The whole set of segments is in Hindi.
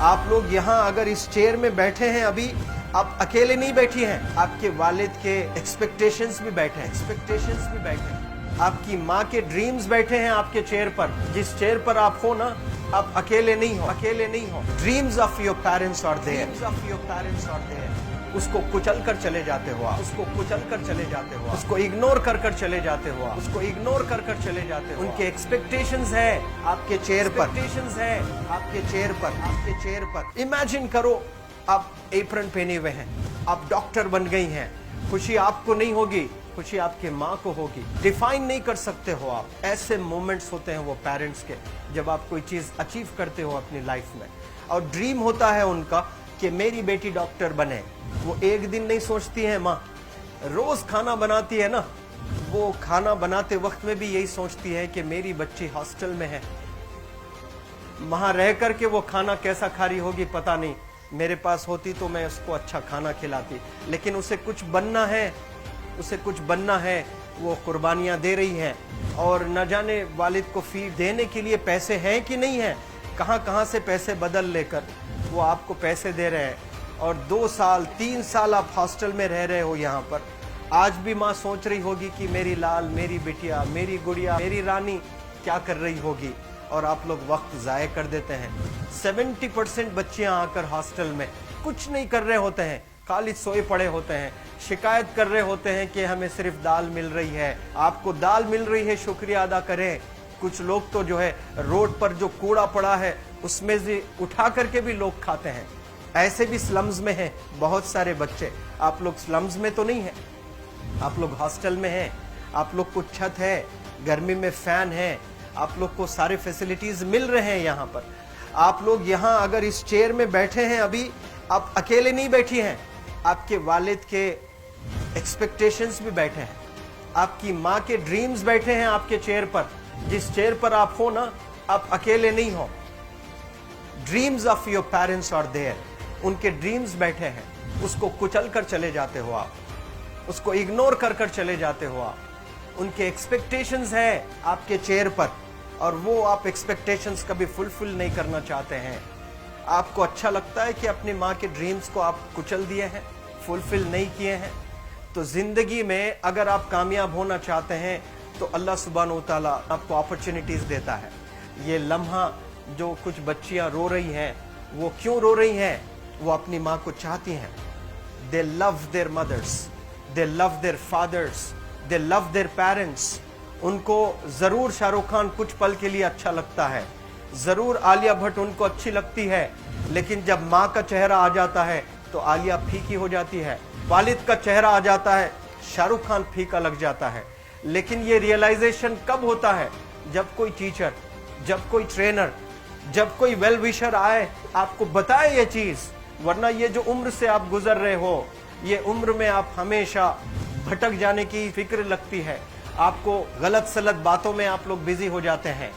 आप लोग यहाँ अगर इस चेयर में बैठे हैं अभी, आप अकेले नहीं बैठी हैं, आपके वालिद के एक्सपेक्टेशंस भी बैठे हैं, आपकी माँ के ड्रीम्स बैठे हैं आपके चेयर पर। जिस चेयर पर आप हो ना, आप अकेले नहीं हो। Dreams of your parents are there. उसको कुचल कर चले जाते हो आप, उसको इग्नोर कर चले जाते हो आप, उनके एक्सपेक्टेशंस है आपके चेयर पर। इमेजिन करो आप एप्रन पहने हुए हैं, आप डॉक्टर बन गई हैं, खुशी आपको नहीं होगी, खुशी आपके माँ को होगी। डिफाइन नहीं कर सकते हो आप। ऐसे मोमेंट्स होते हैं वो पेरेंट्स के, जब आप कोई चीज अचीव करते हो अपनी लाइफ में, और ड्रीम होता है उनका कि मेरी बेटी डॉक्टर बने। वो एक दिन नहीं सोचती है माँ, रोज खाना बनाती है ना, वो खाना बनाते वक्त में भी यही सोचती है कि मेरी बच्ची हॉस्टल में है, वहां रह करके वो खाना कैसा खा रही होगी पता नहीं, मेरे पास होती तो मैं उसको अच्छा खाना खिलाती। लेकिन उसे कुछ बनना है, वो कुर्बानियां दे रही है, और न जाने वालिद को फीड देने के लिए पैसे हैं कि नहीं है, कहां से पैसे बदल लेकर वो आपको पैसे दे रहे हैं। और 2 साल 3 साल आप हॉस्टल में रह रहे हो यहाँ पर। आज भी माँ सोच रही होगी कि मेरी लाल, मेरी बिटिया, मेरी गुड़िया, मेरी रानी क्या कर रही होगी, और आप लोग वक्त जाया कर देते हैं। 70% बच्चियां आकर हॉस्टल में कुछ नहीं कर रहे होते हैं, खाली सोए पड़े होते हैं, शिकायत कर रहे होते हैं कि हमें सिर्फ दाल मिल रही है। आपको दाल मिल रही है, शुक्रिया अदा करें। कुछ लोग तो जो है रोड पर जो कूड़ा पड़ा है उसमें से उठा करके भी लोग खाते हैं। ऐसे भी स्लम्स में हैं बहुत सारे बच्चे। आप लोग स्लम्स में तो नहीं है, आप लोग हॉस्टल में हैं, आप लोग को छत है, गर्मी में फैन है, आप लोग को सारे फैसिलिटीज मिल रहे हैं यहाँ पर। आप लोग यहाँ अगर इस चेयर में बैठे हैं अभी, आप अकेले नहीं बैठी हैं, आपके वालिद के एक्सपेक्टेशंस भी बैठे हैं, आपकी माँ के ड्रीम्स बैठे हैं आपके चेयर पर। जिस चेयर पर आप हो ना, आप अकेले नहीं हो। Dreams of your parents are there. उनके ड्रीम्स बैठे हैं, उसको कुचल कर चले जाते हो आप, उसको इग्नोर कर चले जाते हो आप। उनके एक्सपेक्टेशंस है आपके चेयर पर, और वो आप एक्सपेक्टेशंस कभी फुलफिल नहीं करना चाहते हैं। आपको अच्छा लगता है कि अपनी माँ के ड्रीम्स को आप कुचल दिए हैं, फुलफिल नहीं किए हैं। तो जिंदगी में अगर आप कामयाब होना चाहते हैं तो अल्लाह सुब्हानहू व तआला आपको अपॉर्चुनिटीज देता है। ये लम्हा जो कुछ बच्चियां रो रही हैं, वो क्यों रो रही हैं? वो अपनी माँ को चाहती हैं। They love their mothers, they love their fathers, they love their parents. उनको जरूर शाहरुख खान कुछ पल के लिए अच्छा लगता है, जरूर आलिया भट्ट उनको अच्छी लगती है, लेकिन जब माँ का चेहरा आ जाता है तो आलिया फीकी हो जाती है। वालिद का चेहरा आ जाता है, शाहरुख खान फीका लग जाता है। लेकिन ये रियलाइजेशन कब होता है? जब कोई टीचर, जब कोई ट्रेनर, जब कोई वेल विशर आए, आपको बताए ये चीज। वरना ये जो उम्र से आप गुजर रहे हो, ये उम्र में आप हमेशा भटक जाने की फिक्र लगती है, आपको गलत सलत बातों में आप लोग बिजी हो जाते हैं।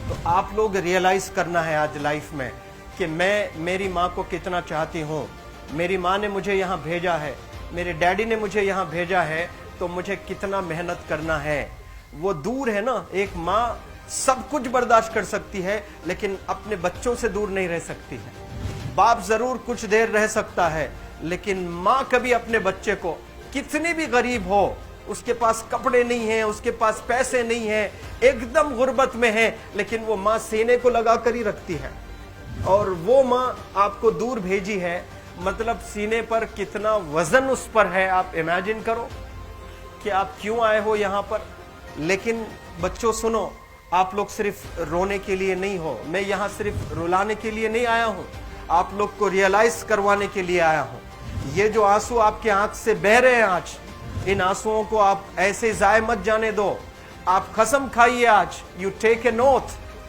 तो आप लोग रियलाइज करना है आज लाइफ में कि मैं मेरी माँ को कितना चाहती हूँ। मेरी माँ ने मुझे यहाँ भेजा है, मेरे डैडी ने मुझे यहाँ भेजा है, तो मुझे कितना मेहनत करना है। वो दूर है ना, एक माँ सब कुछ बर्दाश्त कर सकती है, लेकिन अपने बच्चों से दूर नहीं रह सकती है। बाप जरूर कुछ देर रह सकता है, लेकिन माँ कभी अपने बच्चे को, कितनी भी गरीब हो, उसके पास कपड़े नहीं है, उसके पास पैसे नहीं है, एकदम गुर्बत में है, लेकिन वो माँ सीने को लगा कर ही रखती है। और वो माँ आपको दूर भेजी है, मतलब सीने पर कितना वजन उस पर है। आप इमेजिन करो कि आप क्यों आए हो यहाँ पर। लेकिन बच्चों सुनो, आप लोग सिर्फ रोने के लिए नहीं हो, मैं यहाँ सिर्फ रुलाने के लिए नहीं आया हूँ, आप लोग को रियलाइज करवाने के लिए आया हूँ। ये जो आंसू आपके आंख से बह रहे हैं आज, इन आंसुओं को आप ऐसे जाए मत जाने दो। आप कसम खाइए आज, you take a note,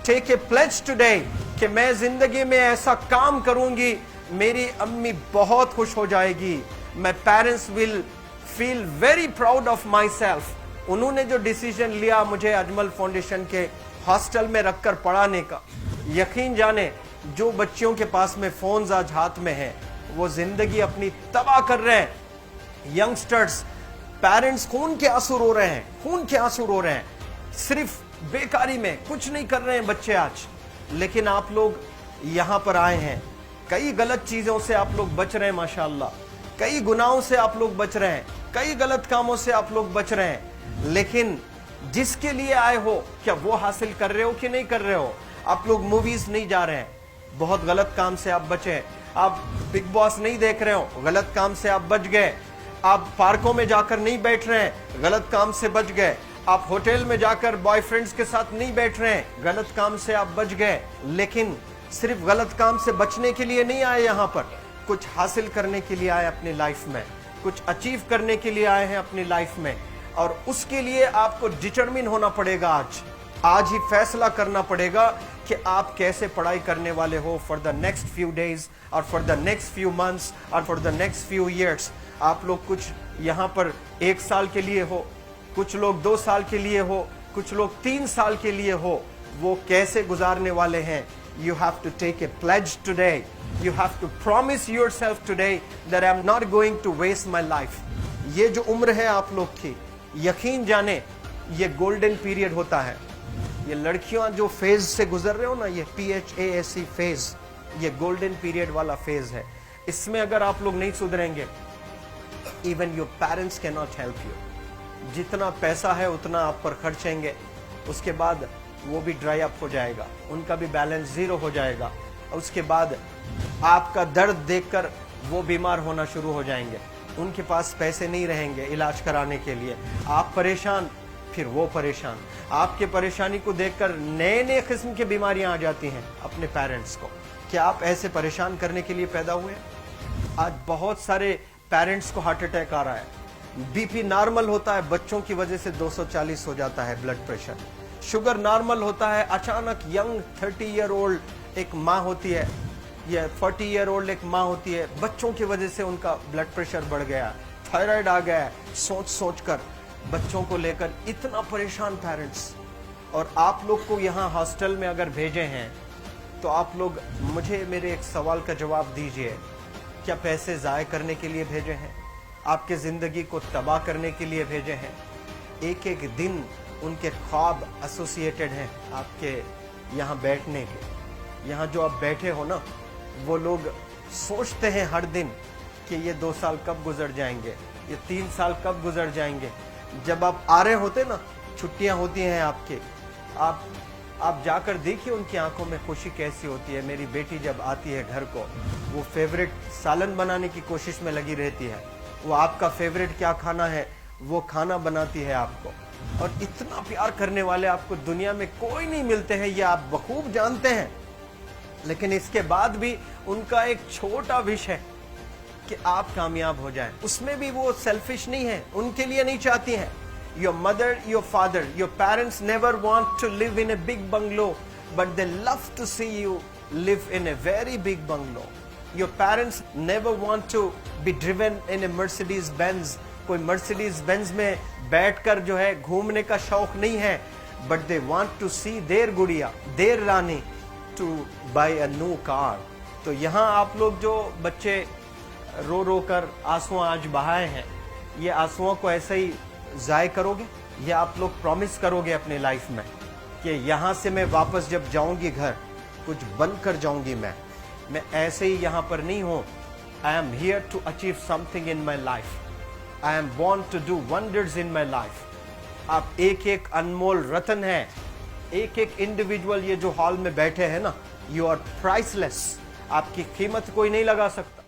take a pledge today, कि मैं जिंदगी में ऐसा काम करूंगी, मेरी अम्मी बहुत खुश हो जाएगी। My parents will feel very proud of my self. उन्होंने जो डिसीजन लिया मुझे अजमल फाउंडेशन के हॉस्टल में रखकर पढ़ाने का, यकीन जाने जो बच्चियों के पास में फोन्स आज हाथ में हैं, वो जिंदगी अपनी तबाह कर रहे हैं। यंगस्टर्स, पेरेंट्स खून के आंसू रो रहे हैं, खून के आंसू रो रहे हैं, सिर्फ बेकारी में कुछ नहीं कर रहे हैं बच्चे आज। लेकिन आप लोग यहाँ पर आए हैं, कई गलत चीजों से आप लोग बच रहे हैं माशाअल्लाह, कई गुनाहों से आप लोग बच रहे हैं, कई गलत कामों से आप लोग बच रहे हैं, लेकिन जिसके लिए आए हो क्या वो हासिल कर रहे हो कि नहीं कर रहे हो? आप लोग मूवीज नहीं जा रहे हैं, बहुत गलत काम से आप बचे। आप बिग बॉस नहीं देख रहे हो, गलत काम से आप बच गए। आप पार्कों में जाकर नहीं बैठ रहे हैं, गलत काम से बच गए। आप होटल में जाकर बॉयफ्रेंड्स के साथ नहीं बैठ रहे हैं, गलत काम से आप बच गए। लेकिन सिर्फ गलत काम से बचने के लिए नहीं आए यहाँ पर, कुछ हासिल करने के लिए आए अपनी लाइफ में, कुछ अचीव करने के लिए आए हैं अपनी लाइफ में। और उसके लिए आपको डिटरमिन होना पड़ेगा। आज ही फैसला करना पड़ेगा कि आप कैसे पढ़ाई करने वाले हो for the next few days और for the next few months और for the next few years. आप लोग कुछ यहाँ पर 1 साल के लिए हो, कुछ लोग 2 साल के लिए हो, कुछ लोग 3 साल के लिए हो। वो कैसे गुजारने वाले हैं? You have to take a pledge today. You have to promise yourself today that I'm not going to waste my life. ये जो उम्र है आप लोग की, यकीन जाने ये गोल्डन पीरियड होता है। ये लड़कियां जो फेज से गुजर रहे हो ना, ये PHASE फेज, ये गोल्डन पीरियड वाला फेज है। इसमें अगर आप लोग नहीं सुधरेंगे, even your parents can not help you. जितना पैसा है उतना आप पर खर्चेंगे, उसके बाद वो भी ड्राई अप हो जाएगा, उनका भी बैलेंस जीरो हो जाएगा। उसके बाद आपका दर्द देखकर वो बीमार होना शुरू हो जाएंगे, उनके पास पैसे नहीं रहेंगे इलाज कराने के लिए। आप परेशान, फिर वो परेशान। आपके परेशानी को देखकर नए नए किस्म की बीमारियां आ जाती हैं अपने पेरेंट्स को। क्या आप ऐसे परेशान करने के लिए पैदा हुए? आज बहुत सारे पेरेंट्स को हार्ट अटैक आ रहा है। बीपी नॉर्मल होता है, बच्चों की वजह से 240 हो जाता है ब्लड प्रेशर। शुगर नॉर्मल होता है, अचानक यंग 30 ईयर ओल्ड एक माँ होती है या 40 ईयर ओल्ड एक माँ होती है, बच्चों की वजह से उनका ब्लड प्रेशर बढ़ गया, थायराइड आ गया। सोच सोच कर बच्चों को लेकर इतना परेशान पेरेंट्स। और आप लोग को यहाँ हॉस्टल में अगर भेजे हैं तो आप लोग मुझे मेरे एक सवाल का जवाब दीजिए, क्या पैसे ज़ाय करने के लिए भेजे हैं? आपके ज़िंदगी को तबाह करने के लिए भेजे हैं? एक एक दिन उनके ख्वाब एसोसिएटेड हैं आपके यहाँ बैठने के। यहाँ जो आप बैठे हो ना, वो लोग सोचते हैं हर दिन कि ये 2 साल कब गुजर जाएंगे, ये 3 साल कब गुजर जाएंगे। जब आप आ रहे होते ना, छुट्टियाँ होती हैं आपके, आप जाकर देखिए उनकी आंखों में खुशी कैसी होती है। मेरी बेटी जब आती है घर को, वो फेवरेट सालन बनाने की कोशिश में लगी रहती है। वो आपका फेवरेट क्या खाना है वो खाना बनाती है आपको। और इतना प्यार करने वाले आपको दुनिया में कोई नहीं मिलते हैं, ये आप बखूब जानते हैं। लेकिन इसके बाद भी उनका एक छोटा विश है कि आप कामयाब हो जाएं। उसमें भी वो सेल्फिश नहीं है, उनके लिए नहीं चाहती हैं। Your mother, your father, your parents never want to live in a big bungalow, but they love to see you live in a very big bungalow. Your parents never want to be driven in a Mercedes Benz. कोई Mercedes Benz में बैठकर जो है घूमने का शौक नहीं है, but they want to see their गुड़िया, their Rani to buy a new car. तो यहाँ आप लोग जो बच्चे रो रो कर आंसू आज बहाए हैं, ये आंसुओं को ऐसे ही ज़ाय करोगे या आप लोग प्रॉमिस करोगे अपने लाइफ में कि यहाँ से मैं वापस जब जाऊंगी घर, कुछ बन कर जाऊंगी। मैं ऐसे ही यहाँ पर नहीं हूँ। I am here to achieve something in my life. I am born to do wonders in my life. आप एक एक अनमोल रतन है, एक एक इंडिविजुअल ये जो हॉल में बैठे हैं ना, यू आर प्राइसलेस। आपकी कीमत कोई नहीं लगा सकता।